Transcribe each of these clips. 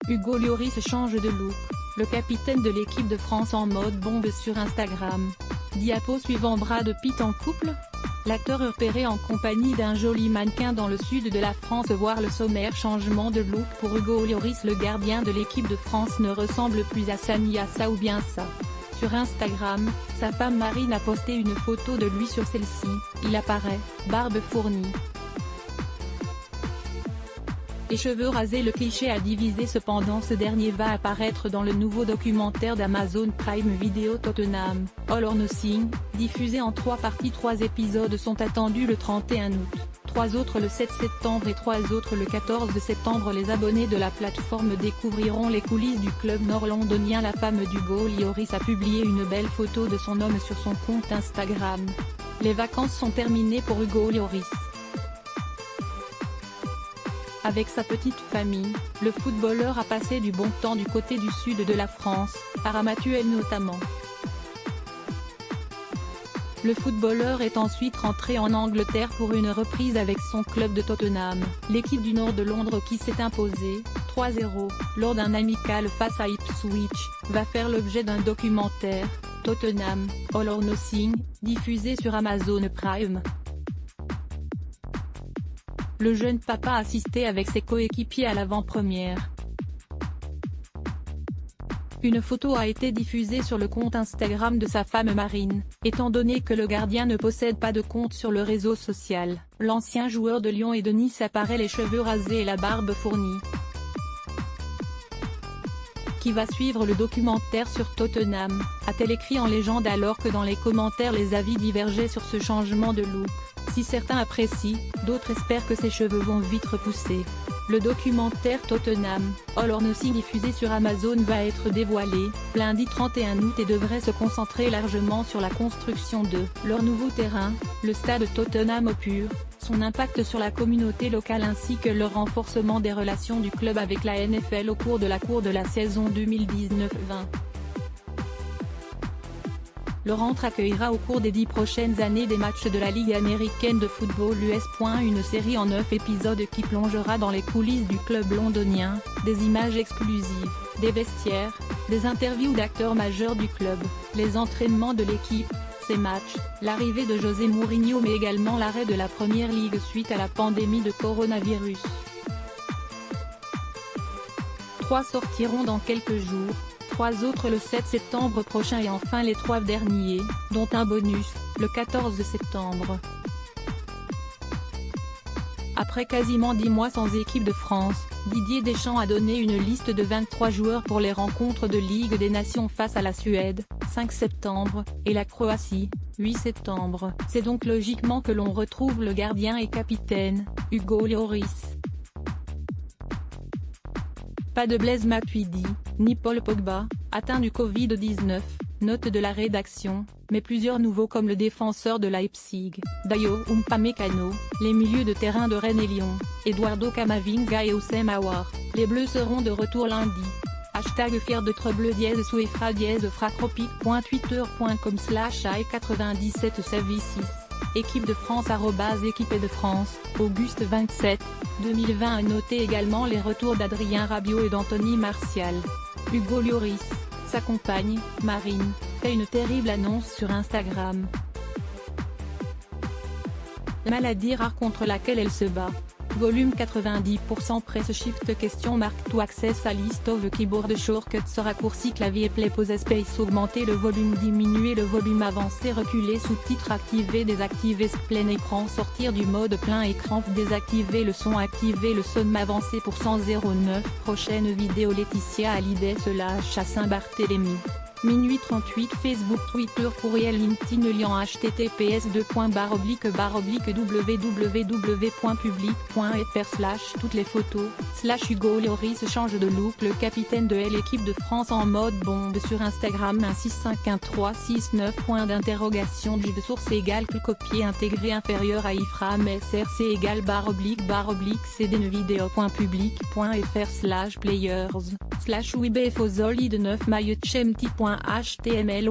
Hugo Lloris change de look, le capitaine de l'équipe de France en mode bombe sur Instagram. Diapo suivant Brad Pitt en couple. L'acteur repéré en compagnie d'un joli mannequin dans le sud de la France. Voir le sommaire. Changement de look pour Hugo Lloris. Le gardien de l'équipe de France ne ressemble plus à ça ni à ça ou bien ça. Sur Instagram, sa femme Marine a posté une photo de lui. Sur celle-ci, il apparaît, barbe fournie et cheveux rasés. Le cliché a divisé. Cependant, ce dernier va apparaître dans le nouveau documentaire d'Amazon Prime Video Tottenham, All or Nothing, diffusé en 3 parties. 3 épisodes sont attendus le 31 août, 3 autres le 7 septembre et 3 autres le 14 septembre. Les abonnés de la plateforme découvriront les coulisses du club nord-londonien. La femme d'Hugo Lloris a publié une belle photo de son homme sur son compte Instagram. Les vacances sont terminées pour Hugo Lloris. Avec sa petite famille, le footballeur a passé du bon temps du côté du sud de la France, à Ramatuelle notamment. Le footballeur est ensuite rentré en Angleterre pour une reprise avec son club de Tottenham. L'équipe du nord de Londres, qui s'est imposée 3-0 lors d'un amical face à Ipswich, va faire l'objet d'un documentaire, Tottenham, All or Nothing, diffusé sur Amazon Prime. Le jeune papa a assisté avec ses coéquipiers à l'avant-première. Une photo a été diffusée sur le compte Instagram de sa femme Marine. Étant donné que le gardien ne possède pas de compte sur le réseau social, l'ancien joueur de Lyon et de Nice apparaît les cheveux rasés et la barbe fournie. Qui va suivre le documentaire sur Tottenham, a-t-elle écrit en légende, alors que dans les commentaires les avis divergeaient sur ce changement de look. Si certains apprécient, d'autres espèrent que ses cheveux vont vite repousser. Le documentaire Tottenham, All or Nothing, diffusé sur Amazon, va être dévoilé lundi 31 août et devrait se concentrer largement sur la construction de leur nouveau terrain, le stade Tottenham Hotspur, son impact sur la communauté locale ainsi que le renforcement des relations du club avec la NFL au cours de la saison 2019-20. Le rentre accueillera au cours des 10 prochaines années des matchs de la Ligue américaine de football US. Une série en 9 épisodes qui plongera dans les coulisses du club londonien, des images exclusives, des vestiaires, des interviews d'acteurs majeurs du club, les entraînements de l'équipe, ses matchs, l'arrivée de José Mourinho mais également l'arrêt de la Première Ligue suite à la pandémie de coronavirus. 3 sortiront dans quelques jours, 3 autres le 7 septembre prochain et enfin les 3 derniers, dont un bonus, le 14 septembre. Après quasiment 10 mois sans équipe de France, Didier Deschamps a donné une liste de 23 joueurs pour les rencontres de Ligue des Nations face à la Suède, 5 septembre, et la Croatie, 8 septembre. C'est donc logiquement que l'on retrouve le gardien et capitaine, Hugo Lloris. Pas de Blaise Matuidi, ni Paul Pogba, atteint du Covid-19, note de la rédaction, mais plusieurs nouveaux comme le défenseur de Leipzig, Dayo Upamecano, les milieux de terrain de Rennes et Lyon, Eduardo Camavinga et Houssem Aouar. Les Bleus seront de retour lundi. #fier d'être bleu /frac/frac-tropique.twitter.com/ai97savi6. Équipe de France @équipe de France, Auguste 27, 2020. A noter également les retours d'Adrien Rabiot et d'Anthony Martial. Hugo Lloris, sa compagne, Marine, fait une terrible annonce sur Instagram. Maladie rare contre laquelle elle se bat. Volume 90% Press Shift question marque to access a list of keyboard shortcuts raccourci clavier play pause space augmenter le volume diminuer le volume avancer reculer sous-titres activer désactiver plein écran sortir du mode plein écran désactiver le son avancer pour 109 prochaine vidéo Laetitia Hallyday se lâche à Saint-Barthélemy. Minuit 38 Facebook Twitter courriel LinkedIn lien https://www.public.fr/ toutes les photos, /Hugo Lloris change de look le capitaine de l'équipe de France en mode bombe sur Instagram 1651369 point d'interrogation de source égale que copier intégré inférieur à iframe src égale /cdnevideo.public.fr/players/webfozolid 9 maillotchemti.html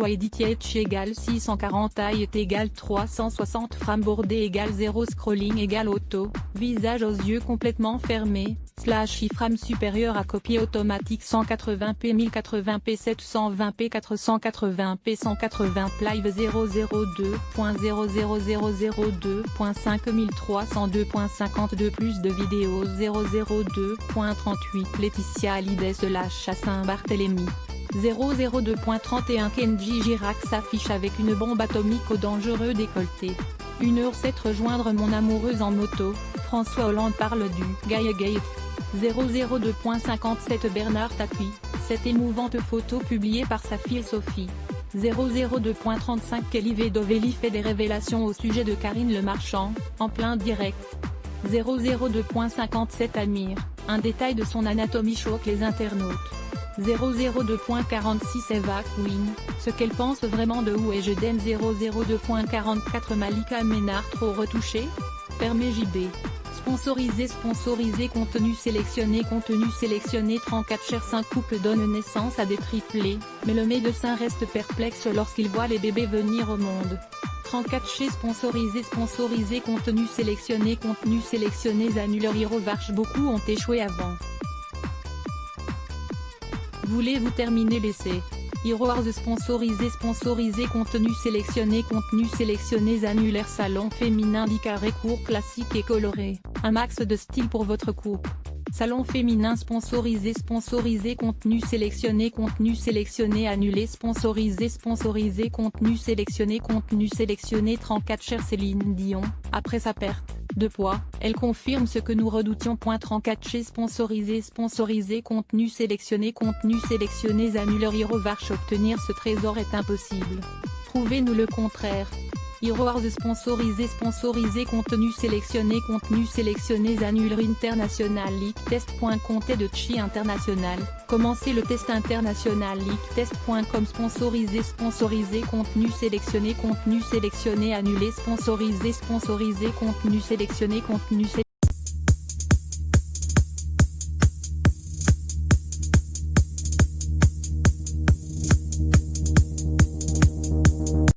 editch égale 640 height égale 360 frame bordé égale 0 scrolling égale auto, visage aux yeux complètement fermés, /iframe supérieur à copie automatique 180p 1080p 720p 480p 180 live 002.00002.5302 plus de vidéos 002.38 Laetitia Hallyday se lâche à Saint-Barthélemy. 002.31 Kenji Girac s'affiche avec une bombe atomique au dangereux décolleté. 1h07 rejoindre mon amoureuse en moto, François Hollande parle du Gaïa-Gate. 002.57 Bernard Tapie, cette émouvante photo publiée par sa fille Sophie. 002.35 Kelly Vedovelli fait des révélations au sujet de Karine Le Marchand, en plein direct. 002.57 Amir, un détail de son anatomie choque les internautes. 002.46 Eva Queen, ce qu'elle pense vraiment de Où est je d'aime 002.44 Malika Ménard trop retouchée? Permet JB. Sponsorisé contenu sélectionné 34 chers 5 couples donnent naissance à des triplés, mais le médecin reste perplexe lorsqu'il voit les bébés venir au monde. 34 chez sponsorisé contenu sélectionné annuleur Hirovarch beaucoup ont échoué avant. Voulez-vous terminer l'essai? Heroes sponsorisé contenu sélectionné annulaire salon féminin 10 carrés court classique et coloré, un max de style pour votre couple. Salon féminin sponsorisé contenu sélectionné annulé sponsorisé contenu sélectionné 34 chers Céline Dion, après sa perte de poids, elle confirme ce que nous redoutions. 34 chez sponsorisé contenu sélectionné annuleur Hirovarch obtenir ce trésor est impossible. Prouvez-nous le contraire. Heroes sponsorisé contenu sélectionné annuleur international leak test.comté de Chi international. Commencez le test international leaktest.com sponsorisé contenu sélectionné annulé sponsorisé contenu sélectionné